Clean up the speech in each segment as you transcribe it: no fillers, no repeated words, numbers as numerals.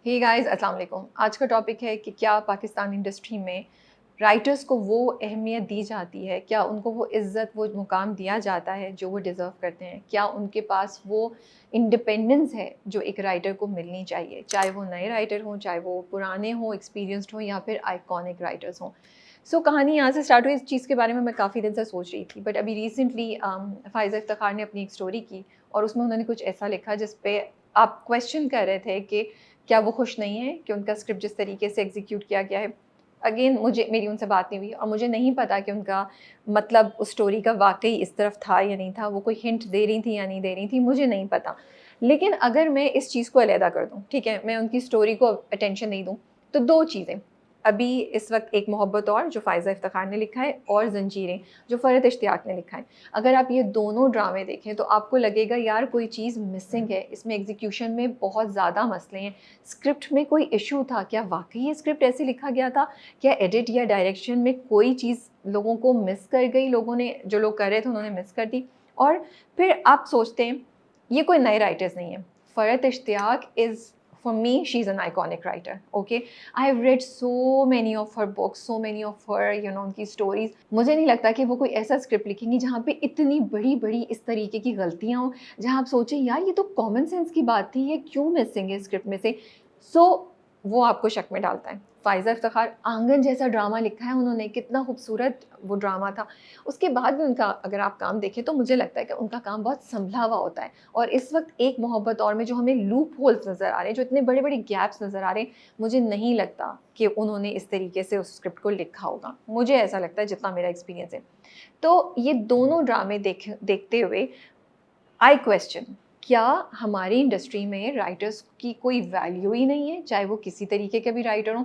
Hey guys अस्सलाम वालेकुम। आज का टॉपिक है कि क्या पाकिस्तान इंडस्ट्री में राइटर्स को वो अहमियत दी जाती है, क्या उनको वो इज़्ज़त, वो मुकाम दिया जाता है जो वो डिज़र्व करते हैं? क्या उनके पास वो इंडिपेंडेंस है जो एक राइटर को मिलनी चाहिए? चाहे वो नए राइटर हों, चाहे वो पुराने हों, एक्सपीरियंस्ड हों या फिर आइकॉनिक राइटर्स हों। कहानी यहाँ से स्टार्ट हुई। इस चीज़ के बारे में मैं काफ़ी दिन से सोच रही थी, बट अभी रिसेंटली फ़ाइज़ा इफ्तिख़ार ने अपनी एक स्टोरी की और उसमें उन्होंने कुछ ऐसा लिखा जिस पे आप क्वेश्चन कर रहे थे कि क्या वो खुश नहीं है कि उनका स्क्रिप्ट जिस तरीके से एग्जीक्यूट किया गया है। अगेन मुझे मेरी उनसे बात नहीं हुई और मुझे नहीं पता कि उनका मतलब उस स्टोरी का वाक़ई इस तरफ था या नहीं था, वो कोई हिंट दे रही थी या नहीं दे रही थी, मुझे नहीं पता। लेकिन अगर मैं इस चीज़ को अलहदा कर दूँ, ठीक है, मैं उनकी स्टोरी को अटेंशन नहीं दूँ, तो 2 चीज़ें, अभी इस वक़्त एक मोहब्बत और जो फ़ाइज़ा इफ्तिख़ार ने लिखा है और ज़ंजीरें जो फ़रहत इश्तियाक ने लिखा है। अगर आप ये दोनों ड्रामे देखें तो आपको लगेगा यार कोई चीज़ मिसिंग है, इसमें एग्ज़ीक्यूशन में बहुत ज़्यादा मसले हैं, स्क्रिप्ट में कोई इश्यू था, क्या वाक़ई ये स्क्रिप्ट ऐसे लिखा गया था? क्या एडिट या डायरेक्शन में कोई चीज़ लोगों को मिस कर गई, लोगों ने जो लोग कर रहे थे उन्होंने मिस कर दी? और फिर आप सोचते हैं, ये कोई नए राइटर्स नहीं हैं। Farhat Ishtiaq is for me she is an iconic writer, okay? I have read so many of her books, so many of her उनकी स्टोरीज़। मुझे नहीं लगता कि वो कोई ऐसा स्क्रिप्ट लिखेंगी जहाँ पे इतनी बड़ी-बड़ी इस तरीके की गलतियाँ हों, जहाँ आप सोचें यार ये तो कॉमन सेंस की बात थी, ये क्यों मिसिंग है स्क्रिप्ट में से? वो आपको शक में डालता है। फ़ाइज़ा इफ्तिख़ार आंगन जैसा ड्रामा लिखा है उन्होंने, कितना खूबसूरत वो ड्रामा था। उसके बाद भी उनका अगर आप काम देखें तो मुझे लगता है कि उनका काम बहुत सँभला हुआ होता है। और इस वक़्त एक मोहब्बत और में जो हमें लूप होल्स नज़र आ रहे हैं, जो इतने बड़े-बड़े गैप्स नज़र आ रहे हैं, मुझे नहीं लगता कि उन्होंने इस तरीके से उस स्क्रिप्ट को लिखा होगा। मुझे ऐसा लगता है जितना मेरा एक्सपीरियंस है। तो ये दोनों ड्रामे देखते हुए आई क्वेश्चन, क्या हमारी इंडस्ट्री में राइटर्स की कोई वैल्यू ही नहीं है, चाहे वो किसी तरीके के भी राइटर हों?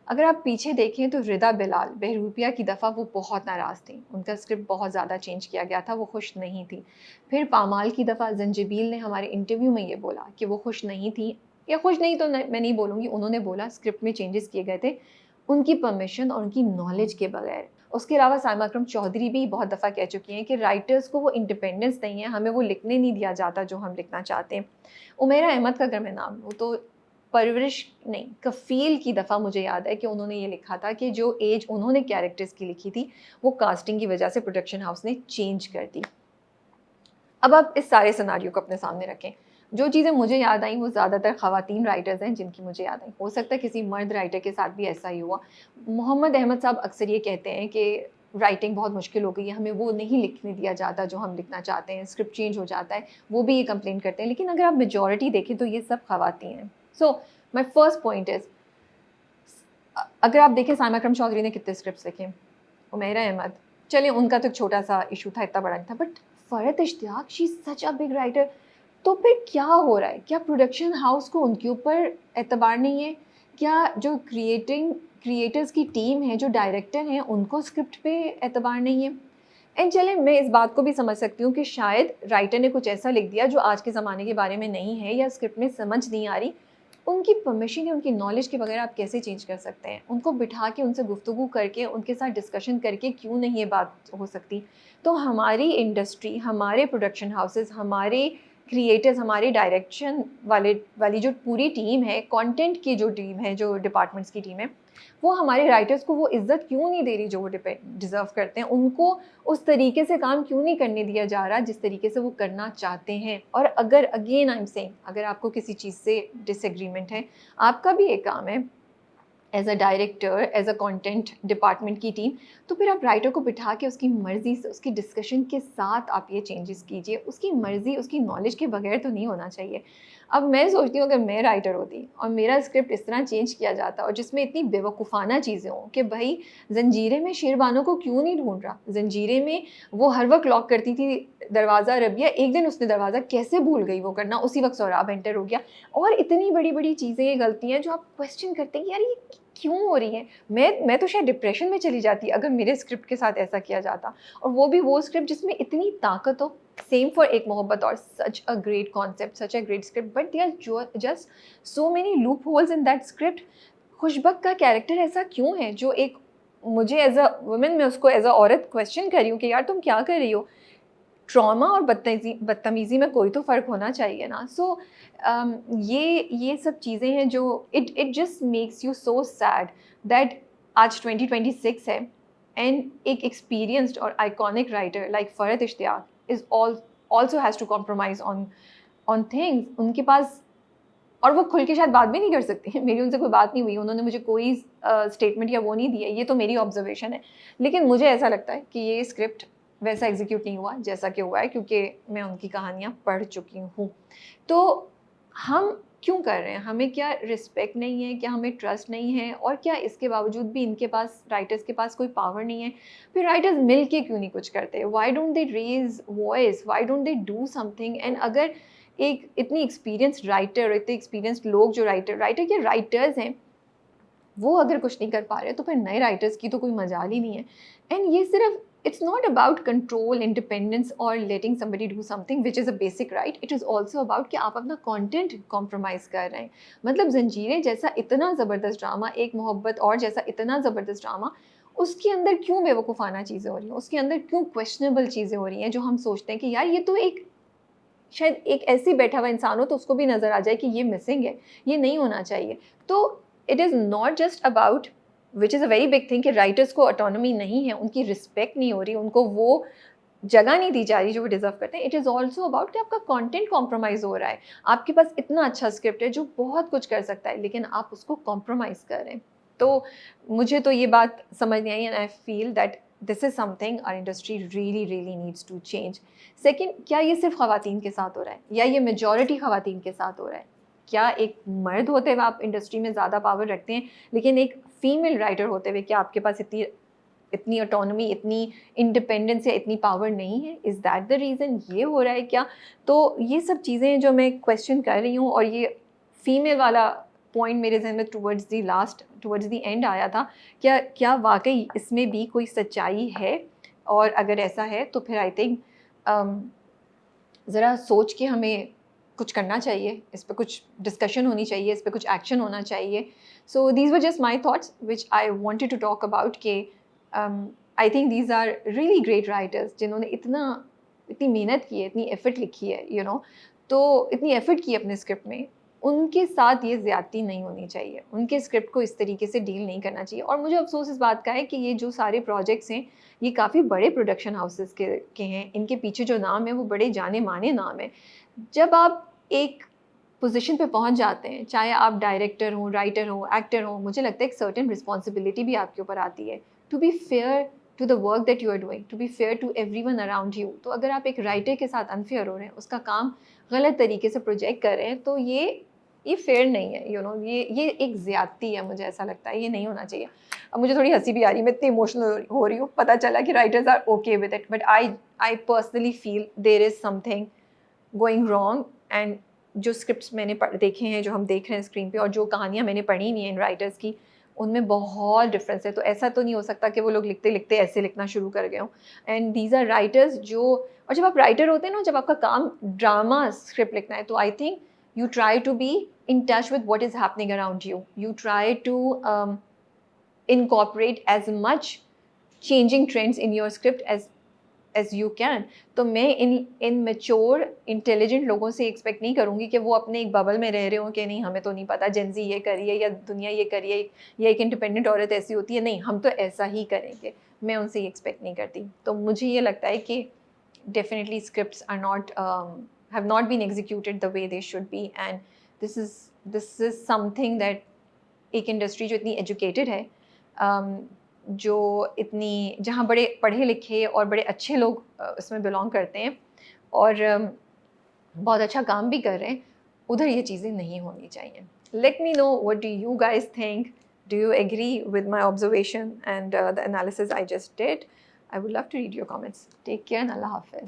अगर आप पीछे देखें तो रिदा बिलाल बहरूपिया की दफ़ा वो बहुत नाराज़ थी, उनका स्क्रिप्ट बहुत ज़्यादा चेंज किया गया था, वो खुश नहीं थी। फिर पामाल की दफ़ा ज़ंजीबील ने हमारे इंटरव्यू में ये बोला कि वो खुश नहीं थी, या खुश नहीं तो मैं नहीं बोलूँगी, उन्होंने बोला स्क्रिप्ट में चेंजेस किए गए थे उनकी परमिशन और उनकी नॉलेज के बगैर। उसके अलावा साइमा अकरम चौधरी भी बहुत दफ़ा कह चुकी हैं कि राइटर्स को वो इंडिपेंडेंस नहीं है, हमें वो लिखने नहीं दिया जाता जो हम लिखना चाहते हैं। उमेरा अहमद का अगर मैं नाम लूँ तो परवरिश नहीं, कफ़ील की दफ़ा मुझे याद है कि उन्होंने ये लिखा था कि जो एज उन्होंने कैरेक्टर्स की लिखी थी, वो कास्टिंग की वजह से प्रोडक्शन हाउस ने चेंज कर दी। अब आप इस सारे सिनेरियो को अपने सामने रखें। जो चीज़ें मुझे याद आई वो ज़्यादातर ख़वातीन राइटर्स हैं जिनकी मुझे याद आई। हो सकता है किसी मर्द राइटर के साथ भी ऐसा ही हुआ। मोहम्मद अहमद साहब अक्सर ये कहते हैं कि राइटिंग बहुत मुश्किल हो गई है, हमें वो नहीं लिखने दिया जाता जो हम लिखना चाहते हैं, स्क्रिप्ट चेंज हो जाता है, वो भी ये कंप्लेन करते हैं। लेकिन अगर आप मेजॉरिटी देखें तो ये सब ख़वातीन हैं। So my first point is, अगर आप देखें साइमा अकरम चौधरी ने कितने स्क्रिप्ट्स लिखे, उमैरा अहमद, चलिए उनका तो छोटा-सा इश्यू था, इतना बड़ा नहीं था, but Farhat Ishtiaq she is such a big writer. तो फिर क्या हो रहा है? क्या प्रोडक्शन हाउस को उनके ऊपर एतबार नहीं है? क्या जो क्रिएटर्स की टीम है, जो डायरेक्टर हैं, उनको स्क्रिप्ट पे एतबार नहीं है? एंड चलें मैं इस बात को भी समझ सकती हूँ कि शायद राइटर ने कुछ ऐसा लिख दिया जो आज के ज़माने के बारे में नहीं है या स्क्रिप्ट में समझ नहीं आ रही। उनकी परमिशन या उनकी नॉलेज के बगैर आप कैसे चेंज कर सकते हैं? उनको बिठा के उनसे गुफ्तगू करके, उनके साथ डिस्कशन करके क्यों नहीं ये बात हो सकती? तो हमारी इंडस्ट्री, हमारे प्रोडक्शन हाउसेज़, हमारे क्रिएटर्स, हमारे डायरेक्शन वाली जो पूरी टीम है, कंटेंट की जो टीम है, जो डिपार्टमेंट्स की टीम है, वो हमारे राइटर्स को वो इज़्ज़त क्यों नहीं दे रही जो वो डिज़र्व करते हैं? उनको उस तरीके से काम क्यों नहीं करने दिया जा रहा जिस तरीके से वो करना चाहते हैं? और अगर अगेन आई एम सेइंग, अगर आपको किसी चीज़ से डिसएग्रीमेंट है, आपका भी एक काम है as a director, as a content department की टीम, तो फिर आप राइटर को बिठा के उसकी मर्ज़ी से, उसकी डिस्कशन के साथ आप ये चेंजेस कीजिए। उसकी मर्ज़ी, उसकी नॉलेज के बगैर तो नहीं होना चाहिए। अब मैं सोचती हूँ अगर मैं राइटर होती और मेरा स्क्रिप्ट इस तरह चेंज किया जाता और जिसमें इतनी बेवकूफ़ाना चीज़ें हों कि भई ज़ंजीरे में शेरबानो को क्यों नहीं ढूँढ रहा? ज़ंजीरे में वो हर वक़्त लॉक करती थी दरवाज़ा रबिया, एक दिन उसने दरवाज़ा कैसे भूल गई वो करना, उसी वक़्त सोहराब एंटर हो गया। और इतनी बड़ी-बड़ी चीज़ें, गलतियाँ जो आप क्वेश्चन करते हैं, यार ये क्यों हो रही हैं? मैं तो शायद डिप्रेशन में चली जाती अगर मेरे स्क्रिप्ट के साथ ऐसा किया जाता, और वो भी वो स्क्रिप्ट जिसमें इतनी ताकत हो। सेम फॉर एक मोहब्बत और such a great concept, such a great script, but there are just so many loopholes in that script. खुशबक का कैरेक्टर ऐसा क्यों है जो एक, मुझे एज़ अ वुमन मैं उसको एज़ अ औरत क्वेश्चन कर रही हूँ कि यार तुम क्या कर रही हो? ट्रॉमा और बदतमीज़ी में कोई तो फ़र्क होना चाहिए ना। सो ये सब चीज़ें हैं जो it just makes you so sad that आज 2026 है एंड एक एक्सपीरियंस्ड और iconic writer like Farhat Ishtiaq is also has to compromise on things. उनके पास, और वो खुल के शायद बात भी नहीं कर सकती हैं, मेरी उनसे कोई बात नहीं हुई, उन्होंने मुझे कोई स्टेटमेंट या वो नहीं दिया, ये तो मेरी ऑब्जर्वेशन है। लेकिन मुझे ऐसा लगता है कि ये स्क्रिप्ट वैसा एग्जीक्यूट नहीं हुआ जैसा कि हुआ है, क्योंकि मैं उनकी कहानियाँ पढ़ चुकी हूँ। तो हम क्यों कर रहे हैं? हमें क्या रिस्पेक्ट नहीं है? क्या हमें ट्रस्ट नहीं है? और क्या इसके बावजूद भी इनके पास, राइटर्स के पास कोई पावर नहीं है? फिर राइटर्स मिल के क्यों नहीं कुछ करते? Why don't they raise voice? Why don't they do something? And अगर एक इतनी एक्सपीरियंस्ड राइटर और इतने एक्सपीरियंस्ड लोग जो राइटर के राइटर्स हैं, वो अगर कुछ नहीं कर पा रहे तो फिर नए राइटर्स की तो कोई मजाल ही नहीं है। एंड ये सिर्फ, it's not about control, independence और letting somebody do something which is a basic right, it is also about कि आप अपना कंटेंट कॉम्प्रोमाइज़ कर रहे हैं। मतलब जंजीरें जैसा इतना ज़बरदस्त ड्रामा, एक मोहब्बत और जैसा इतना ज़बरदस्त ड्रामा, उसके अंदर क्यों बेवकूफ़ाना चीज़ें हो रही हैं? उसके अंदर क्यों क्वेश्चनेबल चीज़ें हो रही हैं जो हम सोचते हैं कि यार ये तो एक, शायद एक ऐसे ही बैठा हुआ इंसान हो तो उसको भी नज़र आ जाए कि ये मिसिंग है, ये नहीं होना चाहिए। तो it is not just about, which is a very big thing, कि राइटर्स को ऑटोनॉमी नहीं है, उनकी रिस्पेक्ट नहीं हो रही, उनको वो जगह नहीं दी जा रही जो वो डिज़र्व करते हैं। इट इज़ ऑल्सो अबाउट कि आपका कंटेंट कॉम्प्रोमाइज़ हो रहा है। आपके पास इतना अच्छा स्क्रिप्ट है जो बहुत कुछ कर सकता है, लेकिन आप उसको कॉम्प्रोमाइज़ कर रहे हैं। तो मुझे तो ये बात समझ नहीं आई, and I feel that this is something our industry really needs to change. Second, क्या ये सिर्फ ख़वातीन के साथ हो रहा है, या ये मेजॉरिटी ख़वातीन के साथ हो रहा है? क्या एक मर्द होते हुए आप इंडस्ट्री में ज़्यादा पावर रखते हैं, लेकिन एक फीमेल राइटर होते हुए क्या आपके पास इतनी इतनी ऑटोनॉमी, इतनी इंडिपेंडेंस या इतनी पावर नहीं है? Is that the reason? ये हो रहा है क्या? तो ये सब चीज़ें जो मैं क्वेश्चन कर रही हूँ, और ये फीमेल वाला पॉइंट मेरे ज़हन में टुवर्ड्स द एंड आया था। क्या क्या वाक़ई इसमें भी कोई सच्चाई है? और अगर ऐसा है तो फिर आई थिंक ज़रा सोच के हमें कुछ करना चाहिए, इस पे कुछ डिस्कशन होनी चाहिए, इस पे कुछ एक्शन होना चाहिए। So these were just my thoughts which I wanted to talk about के I think these are really great writers जिन्होंने इतनी मेहनत की है, इतनी एफ़र्ट लिखी है, यू नो, तो इतनी एफ़र्ट की है अपने स्क्रिप्ट में, उनके साथ ये ज़्यादती नहीं होनी चाहिए। उनके स्क्रिप्ट को इस तरीके से डील नहीं करना चाहिए। और मुझे अफ़सोस इस बात का है कि ये जो सारे प्रोजेक्ट्स हैं, ये काफ़ी बड़े प्रोडक्शन हाउसेस के हैं। इनके पीछे जो नाम है वो बड़े जाने-माने नाम हैं। जब आप एक पोज़ीशन पे पहुँच जाते हैं, चाहे आप डायरेक्टर हों, राइटर हों, एक्टर हों, मुझे लगता है एक सर्टेन रिस्पॉन्सिबिलिटी भी आपके ऊपर आती है, to be fair to the work that you are doing, to be fair to everyone around you. तो अगर आप एक राइटर के साथ अनफेयर हो रहे हैं, उसका काम गलत तरीके से प्रोजेक्ट कर रहे हैं, तो ये फेयर नहीं है, यू नो, ये एक ज़्यादती है, मुझे ऐसा लगता है, ये नहीं होना चाहिए। अब मुझे थोड़ी हँसी भी आ रही है, मैं इतनी इमोशनल हो रही हूँ, पता चला कि writers are okay with it, but I personally feel there is something going wrong. And जो स्क्रिप्ट्स मैंने देखे हैं, जो हम देख रहे हैं स्क्रीन पे, और जो कहानियाँ मैंने पढ़ी हुई हैं इन राइटर्स की, उनमें बहुत डिफरेंस है। तो ऐसा तो नहीं हो सकता कि वो लोग लिखते लिखते ऐसे लिखना शुरू कर गए हों। एंड दीज आर राइटर्स जो, और जब आप राइटर होते हैं ना, जब आपका काम ड्रामा स्क्रिप्ट लिखना है, तो I think you try to be in touch with what is happening around you. You try to incorporate as much changing trends in your script as you can. तो मैं इन mature intelligent लोगों से expect नहीं करूँगी कि वो अपने एक बबल में रह रहे हो कि नहीं हमें तो नहीं पता, जेनजी ये करिए या दुनिया ये करिए या एक इंडिपेंडेंट औरत ऐसी होती है, नहीं हम तो ऐसा ही करेंगे। मैं उनसे ये एक्सपेक्ट नहीं करती। तो मुझे ये लगता है कि definitely scripts are not have not been executed the way they should be, and this is something that एक इंडस्ट्री जो इतनी एजुकेटेड है, जो इतनी, जहाँ बड़े पढ़े लिखे और बड़े अच्छे लोग इसमें बिलोंग करते हैं और बहुत अच्छा काम भी कर रहे हैं, उधर ये चीज़ें नहीं होनी चाहिए। Let me know what do you guys think, do you agree with my observation and the analysis I just did? I would love to read your comments. Take care and Allah Hafiz.